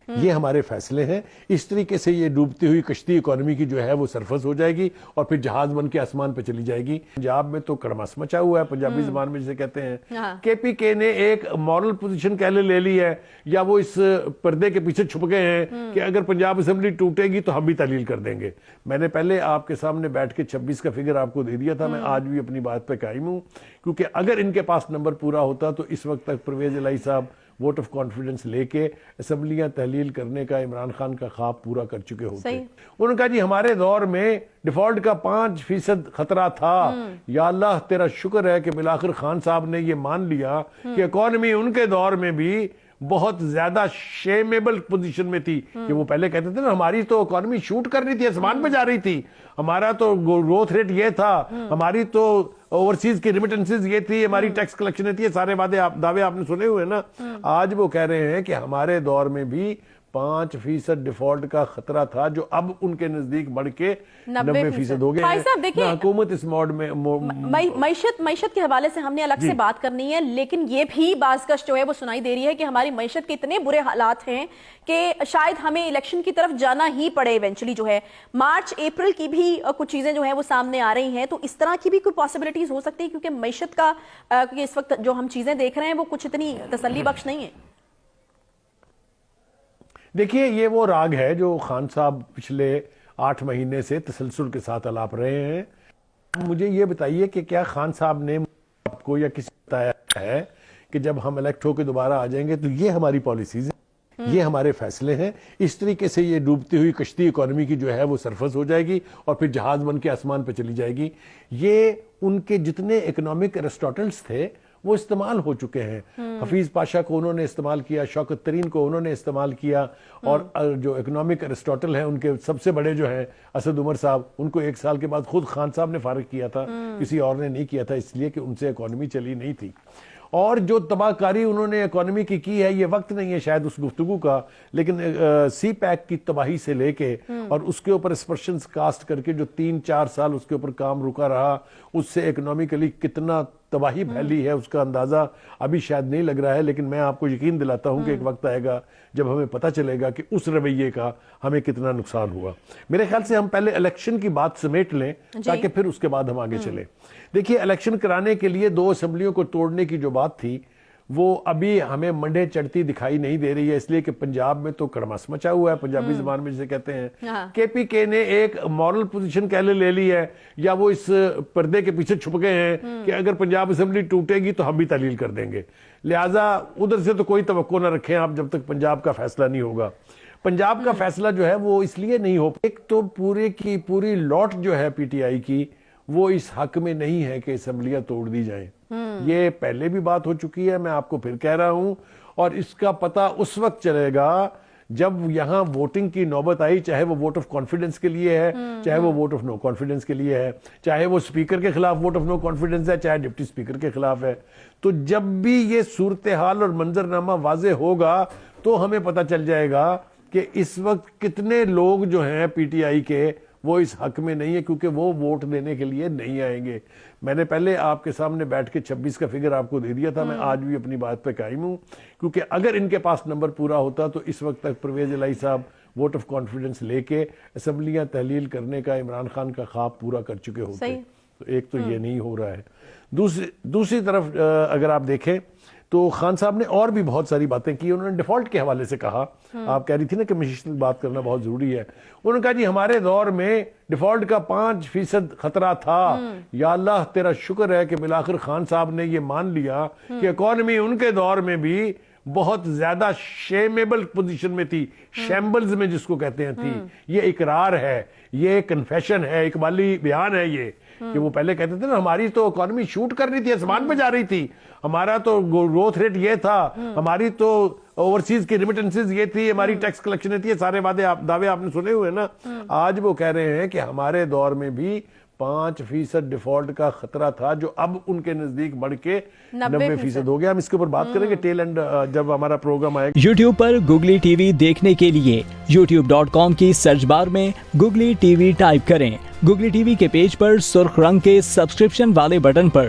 یہ ہمارے فیصلے ہیں. اس طریقے سے یہ ڈوبتی ہوئی کشتی اکانومی کی جو ہے وہ سرفس ہو جائے گی اور پھر جہاز بن کے آسمان پہ چلی جائے گی. پنجاب میں تو کڑماس مچا ہوا ہے, پنجابی زبان میں جسے کہتے ہیں. کے پی کے نے ایک مورل پوزیشن کہہ لے لی ہے, یا وہ اس پردے کے پیچھے چھپ گئے ہیں کہ اگر پنجاب اسمبلی ٹوٹے گی تو ہم بھی تعلیل کر دیں گے. میں نے پہلے آپ کے سامنے بیٹھ کے 26 کا فگر آپ کو دے دیا تھا. میں آج بھی اپنی بات پہ قائم ہوں, کیونکہ اگر ان کے پاس نمبر پورا ہوتا تو اس وقت تک پرویز الہی صاحب ووٹ آف کانفیڈنس لے کے اسمبلیاں تحلیل کرنے کا عمران خان کا خواب پورا کر چکے ہوتے. انہوں نے کہا جی ہمارے دور میں ڈیفالٹ کا 5% خطرہ تھا, یا اللہ تیرا شکر ہے کہ بالآخر خان صاحب نے یہ مان لیا کہ اکانومی ان کے دور میں بھی بہت زیادہ شیمیبل پوزیشن میں تھی. کہ وہ پہلے کہتے تھے نا ہماری تو اکانومی شوٹ کر رہی تھی, آسمان پہ جا رہی تھی, ہمارا تو گروتھ ریٹ یہ تھا, ہماری تو اوورسیز کی ریمیٹنسز یہ تھی, ہماری ٹیکس کلیکشن تھی, یہ سارے دعوے آپ نے سنے ہوئے نا. آج وہ کہہ رہے ہیں کہ ہمارے دور میں بھی 5% ڈیفالٹ کا خطرہ تھا, جو اب ان کے نزدیک بڑھ کے 90% ہو گئے ہیں. حکومت اس موڈ میں معیشت کے حوالے سے ہم نے الگ سے بات کرنی ہے, لیکن یہ بھی بعض کش جو ہے وہ سنائی دے رہی ہے کہ ہماری معیشت کے اتنے برے حالات ہیں کہ شاید ہمیں الیکشن کی طرف جانا ہی پڑے ایونچولی. جو ہے مارچ اپریل کی بھی کچھ چیزیں جو ہیں وہ سامنے آ رہی ہیں, تو اس طرح کی بھی کوئی پاسبلٹیز ہو سکتی ہے, کیونکہ معیشت کا اس وقت جو ہم چیزیں دیکھ رہے ہیں وہ کچھ اتنی تسلی بخش نہیں ہے. دیکھیے یہ وہ راگ ہے جو خان صاحب پچھلے 8 مہینے سے تسلسل کے ساتھ الاپ رہے ہیں. مجھے یہ بتائیے کہ کیا خان صاحب نے آپ کو یا کسی کو بتایا ہے کہ جب ہم الیکٹ ہو کے دوبارہ آ جائیں گے تو یہ ہماری پالیسیز ہیں, یہ ہمارے فیصلے ہیں, اس طریقے سے یہ ڈوبتی ہوئی کشتی اکانومی کی جو ہے وہ سرفس ہو جائے گی اور پھر جہاز بن کے آسمان پہ چلی جائے گی. یہ ان کے جتنے اکنامک ایرسٹاٹلز تھے وہ استعمال ہو چکے ہیں. حفیظ پاشا کو انہوں نے استعمال کیا, شوکت ترین کو انہوں نے استعمال کیا, اور جو اکنامک ایرسٹاٹل ہیں ان کے سب سے بڑے جو ہیں اسد عمر صاحب, ان کو 1 سال کے بعد خود خان صاحب نے فارغ کیا تھا, کسی اور نے نہیں کیا تھا, اس لیے کہ ان سے اکانومی چلی نہیں تھی. اور جو تباہ کاری انہوں نے اکانومی کی ہے, یہ وقت نہیں ہے شاید اس گفتگو کا, لیکن سی پیک کی تباہی سے لے کے اور اس کے اوپر اسپرشنز کاسٹ کر کے جو 3-4 سال اس کے اوپر کام رکا رہا, اس سے اکنومیکلی کتنا تباہی پھیلی ہے اس کا اندازہ ابھی شاید نہیں لگ رہا ہے. لیکن میں آپ کو یقین دلاتا ہوں کہ ایک وقت آئے گا جب ہمیں پتہ چلے گا کہ اس رویے کا ہمیں کتنا نقصان ہوا. میرے خیال سے ہم پہلے الیکشن کی بات سمیٹ لیں تاکہ پھر اس کے بعد ہم آگے چلیں. دیکھیے الیکشن کرانے کے لیے 2 اسمبلیوں کو توڑنے کی جو بات تھی وہ ابھی ہمیں منڈے چڑھتی دکھائی نہیں دے رہی ہے, اس لیے کہ پنجاب میں تو کڑماس مچا ہوا ہے, پنجابی زبان میں جسے کہتے ہیں. کے پی کے نے ایک مورل پوزیشن کہہ لے لی ہے, یا وہ اس پردے کے پیچھے چھپ گئے ہیں کہ اگر پنجاب اسمبلی ٹوٹے گی تو ہم بھی تعلیل کر دیں گے. لہٰذا ادھر سے تو کوئی توقع نہ رکھیں آپ جب تک پنجاب کا فیصلہ نہیں ہوگا. پنجاب کا فیصلہ جو ہے وہ اس لیے نہیں ہو, ایک تو پورے کی پوری لوٹ جو ہے پی ٹی آئی کی وہ اس حق میں نہیں ہے کہ اسمبلیاں توڑ دی جائیں. یہ پہلے بھی بات ہو چکی ہے, میں آپ کو پھر کہہ رہا ہوں, اور اس کا پتہ اس وقت چلے گا جب یہاں ووٹنگ کی نوبت آئی, چاہے وہ ووٹ آف کانفیڈنس کے لیے ہے, چاہے وہ ووٹ آف نو کانفیڈنس کے لیے ہے, چاہے وہ اسپیکر کے خلاف ووٹ آف نو کانفیڈنس ہے, چاہے ڈپٹی اسپیکر کے خلاف ہے. تو جب بھی یہ صورتحال اور منظرنامہ واضح ہوگا تو ہمیں پتہ چل جائے گا کہ اس وقت کتنے لوگ جو ہیں پی ٹی آئی کے وہ اس حق میں نہیں ہے, کیونکہ وہ ووٹ دینے کے لیے نہیں آئیں گے. میں نے پہلے آپ کے سامنے بیٹھ کے 26 کا فگر آپ کو دے دیا تھا. میں آج بھی اپنی بات پہ قائم ہوں, کیونکہ اگر ان کے پاس نمبر پورا ہوتا تو اس وقت تک پرویز الہی صاحب ووٹ آف کانفیڈنس لے کے اسمبلیاں تحلیل کرنے کا عمران خان کا خواب پورا کر چکے ہوتے. تو ایک تو یہ نہیں ہو رہا ہے. دوسری طرف اگر آپ دیکھیں تو خان صاحب نے اور بھی بہت ساری باتیں کی. انہوں نے ڈیفالٹ کے حوالے سے کہا, آپ کہہ رہی تھی نا کہ معیشت کی بات کرنا بہت ضروری ہے. انہوں نے کہا جی ہمارے دور میں ڈیفالٹ کا 5% خطرہ تھا, یا اللہ تیرا شکر ہے کہ بالآخر خان صاحب نے یہ مان لیا کہ اکانومی ان کے دور میں بھی بہت زیادہ شیمیبل پوزیشن میں تھی, شیمبلز میں جس کو کہتے ہیں تھی. یہ اقرار ہے, یہ کنفیشن ہے, اقبالی بیان ہے یہ, کہ وہ پہلے کہتے تھے نا ہماری تو اکانومی شوٹ کر رہی تھی, آسمان پہ جا رہی تھی, ہمارا تو گروتھ ریٹ یہ تھا, ہماری تو اوورسیز کی ریمیٹنسز یہ تھی, ہماری ٹیکس کلیکشن تھی, یہ سارے دعوے آپ نے سنے ہوئے نا. آج وہ کہہ رہے ہیں کہ ہمارے دور میں بھی 5% ڈیفالٹ کا خطرہ تھا, جو اب ان کے نزدیک بڑھ کے 90% ہو گیا. ہم اس کے اوپر بات کریں گے ٹیل اینڈ جب ہمارا پروگرام آئے گا. یوٹیوب پر گوگلی ٹی وی دیکھنے کے لیے youtube.com کی سرچ بار میں گوگلی ٹی وی ٹائپ کریں. گوگلی ٹی وی کے پیج پر سرخ رنگ کے سبسکرپشن والے بٹن پر